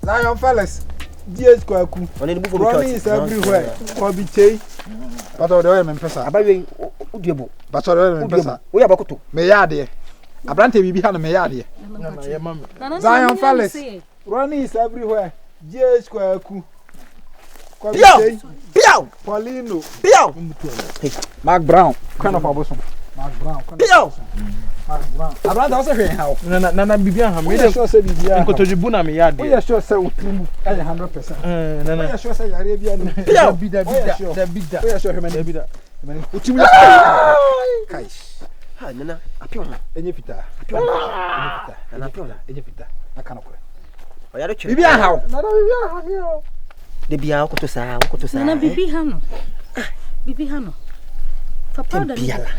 Zion fellas. GH Kwaku. Ronnie is everywhere. Obi Che. But all the way, Mempesa. Abaye, Udiabo. But all the way, Mempesa. We are Bakoto. Meyade. Abrante Bibi Hana Meyade. Zion fellas. Ronnie is everywhere. GH Kwaku. Piao! Paulino. Piao! Mark Brown. Kind of Abosom. Mark Brown. Piao! Mark Brown. Abrante also saying how. Nana Bibian have made a sure said Bibian. Kotojibuna me yard. We are sure say 100%. Nana. We are sure say Arabian. Piao! The big da. We are sure him and Bida. Uchimu. Kaish. Ha nana, apiola. Enye fita. Nana apiola. Enye fita. Akanokore. Oya do chere. Bibian how? Nana Bibian how yo. De bia okoto sa. Nana bibi hano. Bibi hano. Fa powder. Biala.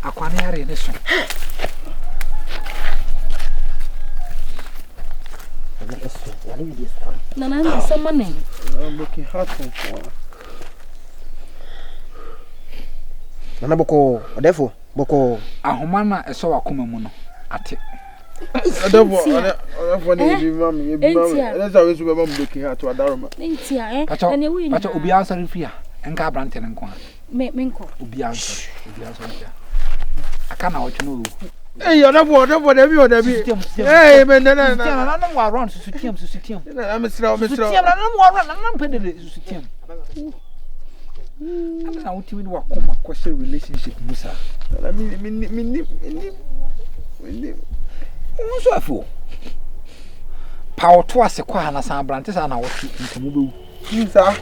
Akwane yare ne so. Nana na samane. I'm looking hard for. Nana boko, odefo, boko. Ahoma na eso wakoma mu no. Ate. Odefo ne bi mam, ye bi mam. Let's always be mam looking hard to adaroma. Ntia Pacho obi answer fia. Enka abrante ne nko a. Menko. Obi answer fia. Aka na ocho no. Hey, odefo da bi. Hey, men na. Na no wa run susutiam. I'm stra. Na no wa run na mpedele susutiam. Na utimi wa koma kwese relationship musa. Na mi Unso afo. Pawo to ase kwa na san brante sa na wotu ntamu bewu. Sa.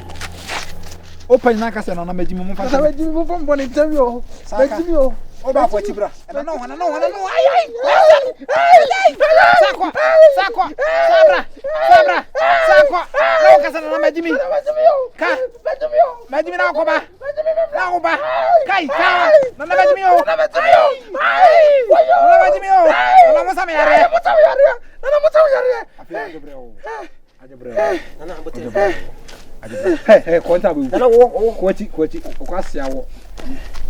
Open na ka se no na magimi mu fa. Sa magimi mu fo ni interview. Magimi o. Oba kwa tibra. No. Ay. Sakwa. Sabra. Sakwa. No ka se no na magimi. Ka. Magimi na ko ba. Kai. No na magimi o. Na magimi o. Na mo sami yare. Nana ambote. Hey, konta bu. Nana wo. Kwachi. Okwasi awo.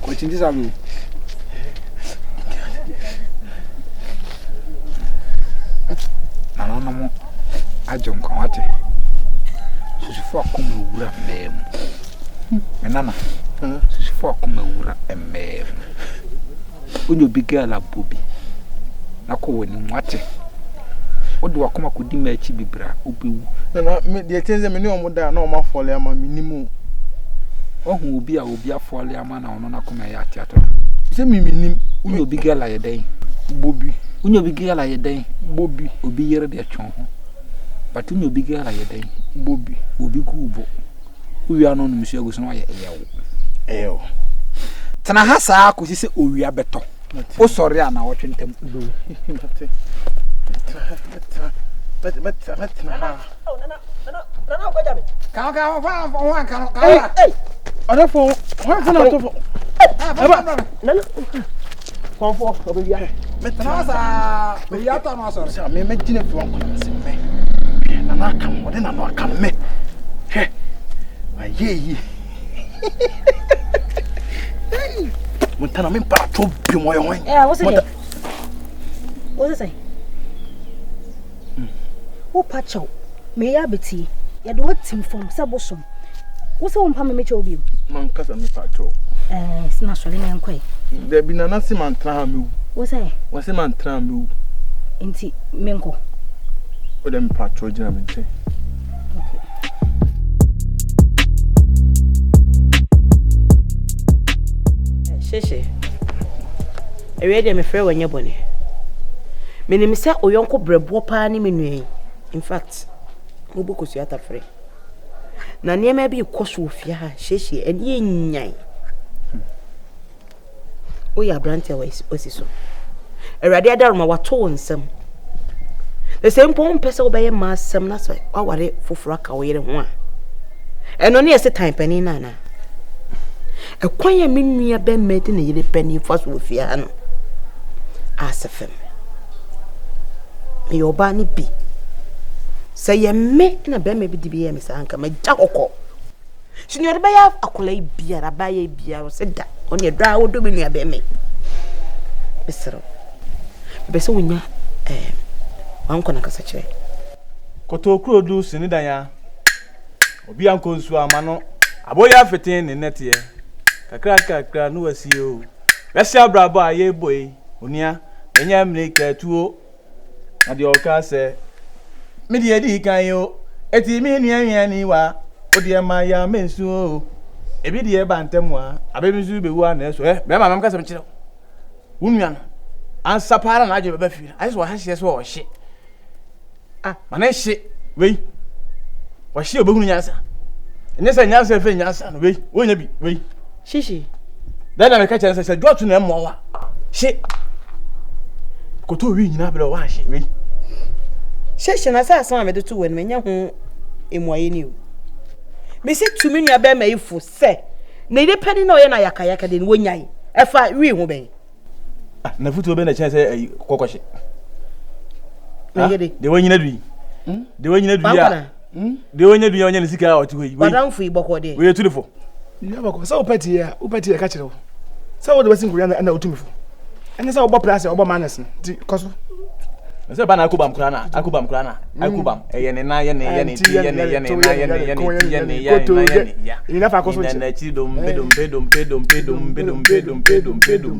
Kwachi ndisa bu. Nana mo ajo nkan wate. Susufo akoma wura mem. Menana. Susufo akoma wura mem. Onyo bigala bobi. Nako woni wate. Odo akoma kodi ma achi bibra obewu. Nana me de tenze me ni omoda na o ma fole ama minimu. Ohun obi afole ama na ono na koma ya atiato. Se minim unyo bigala yeden bobi. Unyo bigala yeden bobi. Obi yere de twon ho. But unyo bigala yeden bobi. Obi gubo. Uwia no numusu aguso no ye eyo. Tena hasa akosi se owia beto. O sori ana wo twentem do. Nana ko jabe. Ka Hey. Odefo, wa fa na to fo. Nana. Konfo obi ya. Tena hasa owia to no sori. Sa me magine fi won ko se me. Nana kam, ode na no akam me. Hwe. Ayeyi. Montana me para to bi mo yo wan. What's it? Wo pacho. Me ya beti. Ya do team from Sabosom. Wo se won pa me meche obi. Man kasa me pacho. Sina so le nkwai. De bi nana si man tra me wu. Wo se? Wo se man tra me wu. Enti menko. O de me pacho jina me nche. Sheshe. Ewe de me frɛ wanya bone. Menim sɛ oyonko brɛbo pa ni menue. In fact, mo bu kosuata frɛ. Na niema bi koso ofia ha sheshe eni enyan. O ya brante osi so. Awurade adaroma wato wonsam. The same pon pese obeye ma asem na so aware foforo aka wo yere ho a. Eno ne yese time pani na na. Ekwan ya menua be mede ne yere pani faso ofia no. Asefem. Me yoba ni bi. Se ye me na be me bi di bi ye me sanka ma jakokko. Sinyo de be ya akola biara ba ya biara se da. Oni edra wo do menua be me. Besero. Be se wonya Wanko na kasa kire. Koto kuro du sinidan ya. Obi anko nsu amano. Aboya afetin ne nete. Kakra no wasio. Besi abrabo aye boy. Onia enya mreka tuo. Na de oka se me de edi kan yo. Eti mi nua ni wa. Odi ma ya mensu o. Ebi de ba ntem wa. Abebi nsu be wu na so. Be ma mam ka se me kire. Wunua no. Ansa para na aje be ba fi. Ayi so ha hye so o hye. Mana hye wei. Wa hye obehunu nyansa. Enye se nyansa fe nyansa no wei. Wonya bi wei. Shishi. Then I catch and say, "Go to them more." Shit. Go to we nyina bele wa hye wei. Shishi na say asama me do to wen me nya ho emwaye ni o. Me se tumi nua be mayifu se. Na ide pani na oye na yakayaka de wonyae. Efa wi ho be. Na futu be na chen say kokoshe. Megede. De wonyina dui. De wonyina dui ya. De wonyina dui onya ne sika oti hoyi. Badamfu iboko de. We tulifo. Ya bako sa opeti ya ka kire wo. Sa wo de wasin kuria na otumifo. Ene sa wo bo place wo bo manes ti koso. Se ba na akubam kura na. Akubam. Eye ne na ye ne ye ne ti ye ne ye ne na ye ne ye ne ti ye ne ye ne ya. Ina fa koso chi. Na chi dom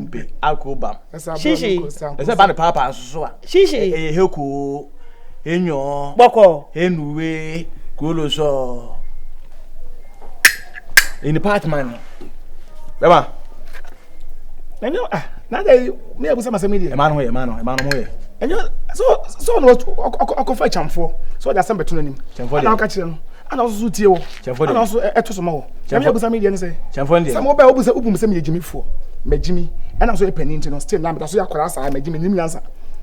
pe. Akubam. Shishi. Se ba na papa nso a. Shishi. Heku. Enyo. Boko. Enuwe. Kolo so. In the apartment. Bema. Enyo na dey me abusa masemi dey. Emano ho. Enyo so no akofa chamfo. So da sembe tunanim. Ana ka kire no. Ana so tie wo. Ana so eto so ma wo. Me abusa me dey ne say. Chamfo dey. Sam oba obusa ubum se me yegimifo. Magimi. Ana so e panin no still na me da so yakora sa magimi nim yansa.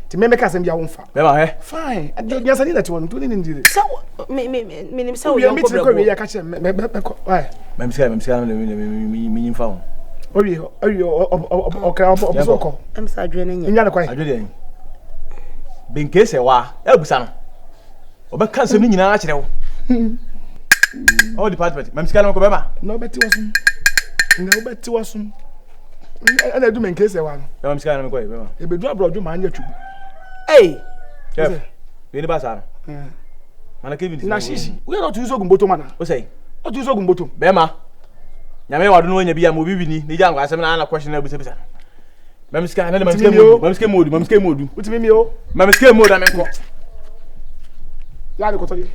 Ti me make asem bia wo mfa. Bema he. Fine. Yansa ni that one. Tu ni ndi. So me nim say wo yanko bra. We ya ka kire me why? Memska me nyimfa ho. Oye okra obosoko. Emsa adwene nya. Nya ne kwai. Adwede. Benke se wa, ebusa no. Obeka nsem ni nyina a kire wo. All department. Memska no ko bema. No beti wasum. Na obeti wasum. Ana du menke se wa no. Memska no me ko bema. E bedu abrodu ma anya twubu. Hey. Chef. We ni ba sa no. Mana Kevin. Na shishi. We not use ogumboto mana. O say. O use ogumboto. Bema. Nyame wadu no nya bia mo bibini ni jango asem na question na busa. Memska na memska modu. Utimi mi o. Memska modu amenko. Ya de kotori.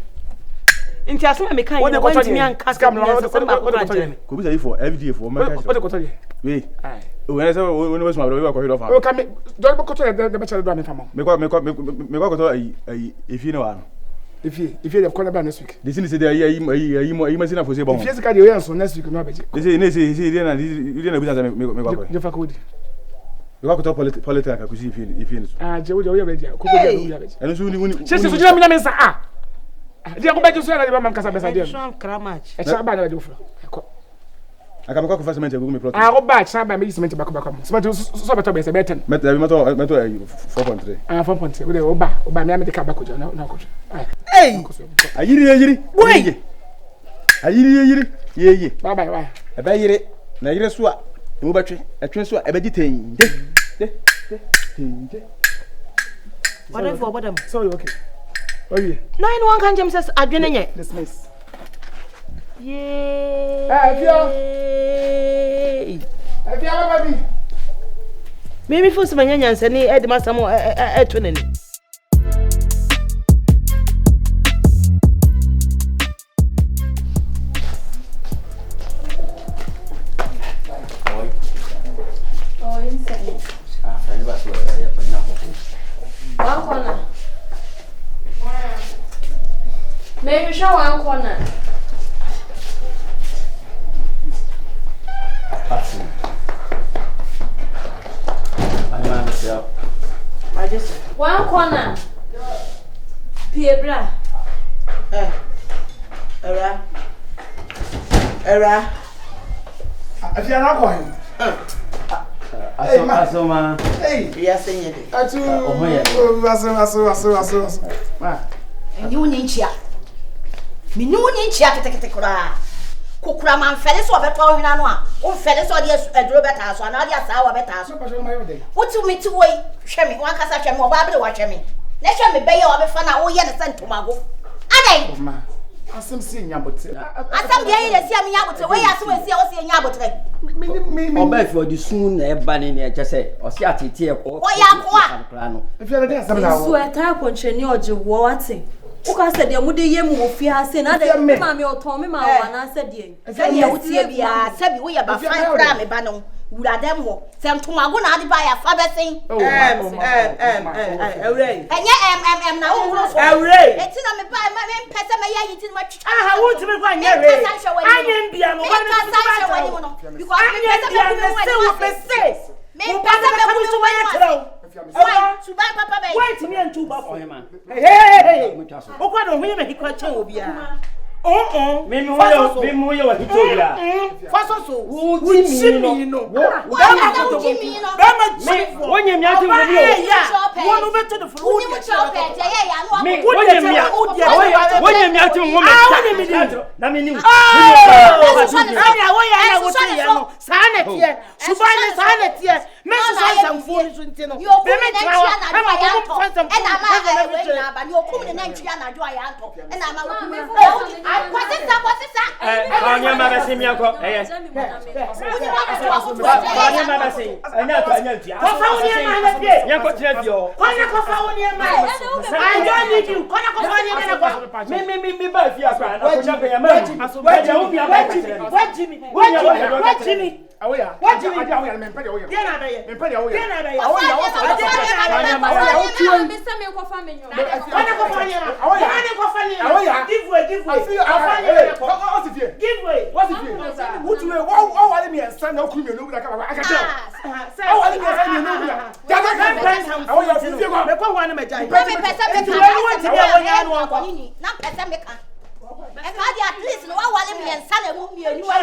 Nti asema me kan yi won timi anka scam na ko bisa ifo everyday for ma ka. O de kotori. We. O wena se woni wasuma bro we ko hido fa. O ka me do be kotori de be chere do ame famo. Me ko kotori ai efi ne wa no. If you have called about next week. This is the I machine for say bon. If you can do so next week no beje. This is you na business me go. Je fa ko di. You go to politics ka kusi if Ah, je wo ya beje. Ko ko ya beje. Eno so ni. Se so jina mi na me sa ah. Dia ko beje so na de ba mam kasa besa dia. So kramach. E cha ba na de ofra. Ko. Aka me ko fa cement go me plot. Ah, go ba cha ba me cement ba ko mo. Cement so beto besa beten. Meto 4.3. Ah, 4.3. We de o ba me de ka ba ko jo na ko. Hey. Ayiri. Boy. Ayiri. Ye. Bye bye. E ba yire. Na yire so a e mo batwe. Etwe so a e ba giten. What for bodam? Sorry, okay. Oye. No one can jam says adwene nye. Dismiss. Yay. Efia baba bi. Me fo se manya nyansa ni e de masamo eto nani. Maybe show one corner. I just One corner. Piebra. Era. Efia na ko hin. Asoma. Hey. Yes, senye. Atu. Aso. Ma. Enyi woni nchia. Mini woni nchia ketekete kura. Kokura man fele so beto ohina no a. O fele so de aduro beta so na de asa wa beta so. So pa so ma yo de. Wuti mi ti woi hwe mi wan kasa hwe mi oba be wa hwe mi. Let's show me bay or be fun. Oh, yeah, the sent to my go. Ade. Asem si nyabote. Asem dey dey see am nyabote. We ya so we see o see nyabote. Oba fi odi sun na e ba ne ne che se o si atete e ko. O ya ko a. If you dey asem na wo. So eta koncheni oje wo wate. Uka se de mu de yem wo fi ase na de ma me oton me ma wa na se de. Se de wo tie bia, se bi wo ya ba fan kra me ba no. Wura dem ho. Se ntomago na ade ba ya fa besin. Ewre. Enye na wo huro so. Ewre. Eti na me ba me pese me ya yiti ma twitwa. Aha, wo ti me kwa nyere. Anya mbia no. Me ka san hwe wani no. Because me pese me me pese me ku so wani trao. Suban papa be. Wait me and two ba for him. Hey. O kwa no hwe me hikwa chen obi a. Me mo yo wa hitobia. Faso so. Jimmy no. Jimmy no. Wonye mi ati wo bi o. Wonu beto the floor. Uni mo chop e je ye ya no. Me wonye mi ati wo me. Na me ni. Anya wo ya na wo ti ya no. Sa na tie. Suban ne sa na tie. Me so san fo ni so nti no. Be me twa na do ya to. E na ma we na ba ni okum ne na ntwa na do ya to. E na ma okum. Kwasisa. Anya ma be sim yanko. Eh. Anya ma be sim. Anya to anya ntia. Kofa woni ma na pie. Yanko tire pie o. Kona kofa woni ma. I don't need you. Kona kofa woni na kwa. Me ba fi akwa na ko champion ya ma. Aja wo bia ba tire. What Jimmy? Awoya. What Jimmy? Awoya me pede awoya. Dia na be ye. Me pede awoya. Dia na be ye. Awoya wo so. Anya ma wa me se me ko fa me nyo. Kona kofa ni na. Awoya. Kona kofa ni na. Awoya. Give way. What's it here? Give way. What's it here? What you oh wale me stand na okuru me no bi aka I can tell. Oh wale me stand no bi. Ja ka awoya fifie kwa. Me kwa wa na me jai. Me pese me ka. Na pese me ka. E ka di at least no wa wale me nsa na mu mienu wa.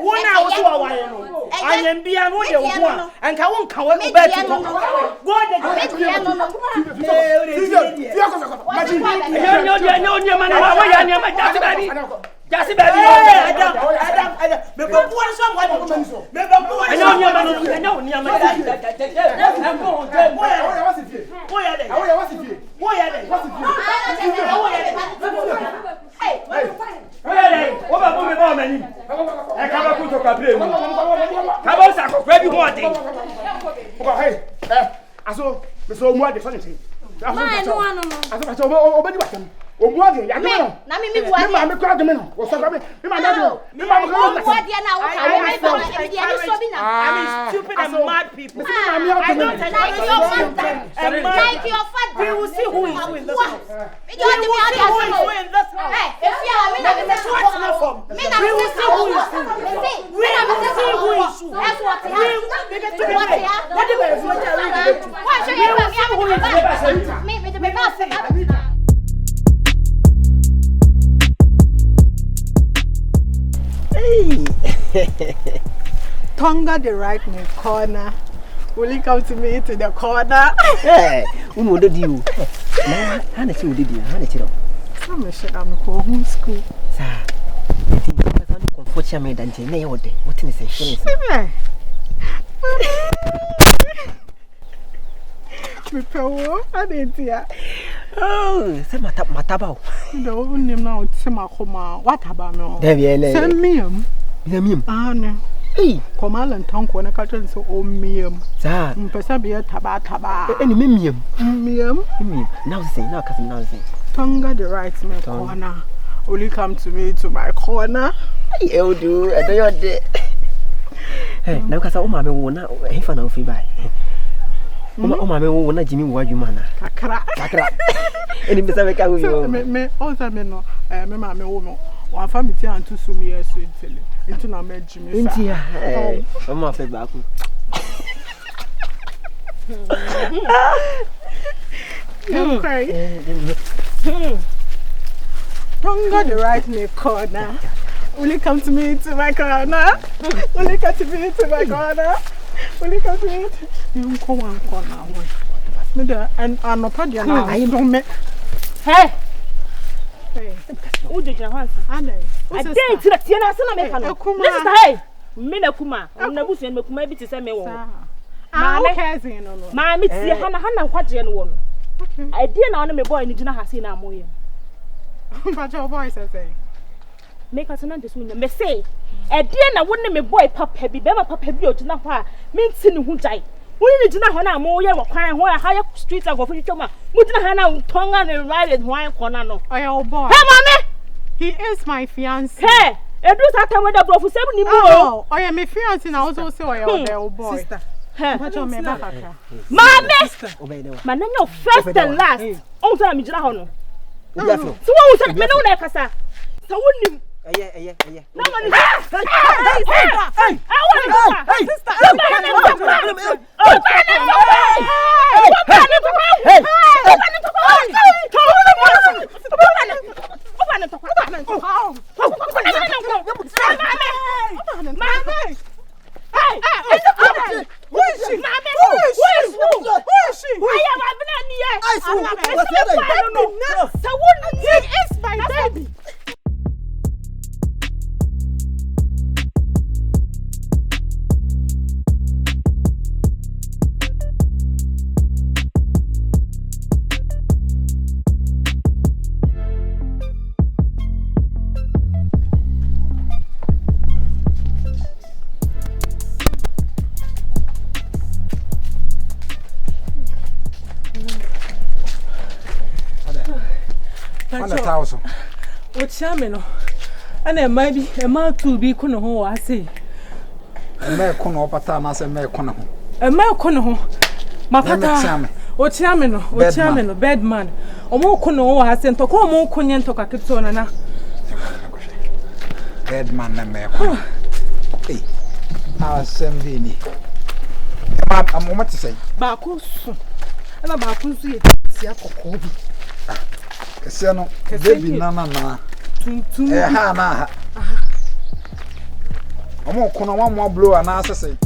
Wo na wo so wa wale no. Anya mbia no de wo ho a. Anka wo nka wo ba ti ko. Go de go. Yo mana wa ya ne ma Jasi baby. Adam. Me go buwa so wa so. Me go buwa. Anya ma no nya ma. What's it here? Awoya what's it here? Hey, what about me ba mani? E ka ba ku to ka bre mu. Ka ba sa ko kwa bi ho ade. Hey, aso me so mu ade so nti. Ma no ano no. Aso obedi batam. Omuade ya de no. Na me buade. Me ma me kwa de me no. O so me ma na de. Me ma me kwa de. Buade na wo ka me ba me dia ni so bi na. I mean stupid and mad people. I don't like your mother. Like your father. We will see who is who in this house. Me don't me out Who is who in this house? Hey, if you are me na me say What's not from? We will see who is who. We na me say who is who. That's what it is. What it is. What do you want? Why should you me me ba se. Tonga the right me corner. Will you come to me to the corner? Eh, uno de you. Ha na chi odi di, ha na chi ro. I'm sure I'm home school. Sa. I think I can comfort you me dan je na ye wode. What ni say finish. Me pewo, I didn't hear. Oh, say mata ba o. The one name now Tima Koma. What about me? There be ele. Send me him. Ah no. Eh, Komal and Tonko na catching so o mium. sa. Mpesa be taba. Any mimium. Mium. Now say. Tonga the right me corner. Will you come to me to my corner? Eu do, I do your de. Hey, now kasa o ma me wo na he fa na o fi bai. O ma me wo na Jimmy wo adwuma na. Kakra. Eni be sa me ka wo yo. Me also me no, me ma me wo no. Wa family antu so me yesu ntele. Into na me Jimmy. Inti ya. O ma fe ba ku. Okay. Tonga the right me corner. Will you come to me to my corner? Will you come to me to my corner? Will you come to me? You come one corner. Me there and I'm not proud of now. I don't me. Hey. Who did you want? I did to the Tiana Sana. Listen, hey. Mina Kuma. I'm not busy and Makuma to send me one. I'm cousin. My Mitzi Hannah, what you want? Okay. I didn't know me boy ni jina hasi na moye. But your boy says make us not this one. Me say, I didn't know when me boy papa bi, be my papa bi o jina ho a, me nti ni hu jai. When you jina ho na moye wo kwan ho a higher street and go for choma. Mo jina ha na tonga ne ride ho corner no. Oh your boy. Hey mommy. He is my fiancé. Hey, edu sa time with the bro for 7 ni mo. Oh, yeah, my fiancé na also say your boy. Sister. But your me back. Mommy. Man no first and last. On time me jina ho no. Obi afro. So what was me no na kasa. So woni Eye. no man. Hey. I want to sister. Chameno, and a maybe a man to be cono, I say. A mere cono patana, a mere cono. A mere cono, my pata, or chameno, bad man, or more cono, I sent to call more conian to Kakitsona. Bad man, and mere. Hey, I'll send me. I'm what to say. Bacchus, and a Bacchus, Kobe. Kesiano, baby, na. Ha na. Omo kono one more blow and answer say.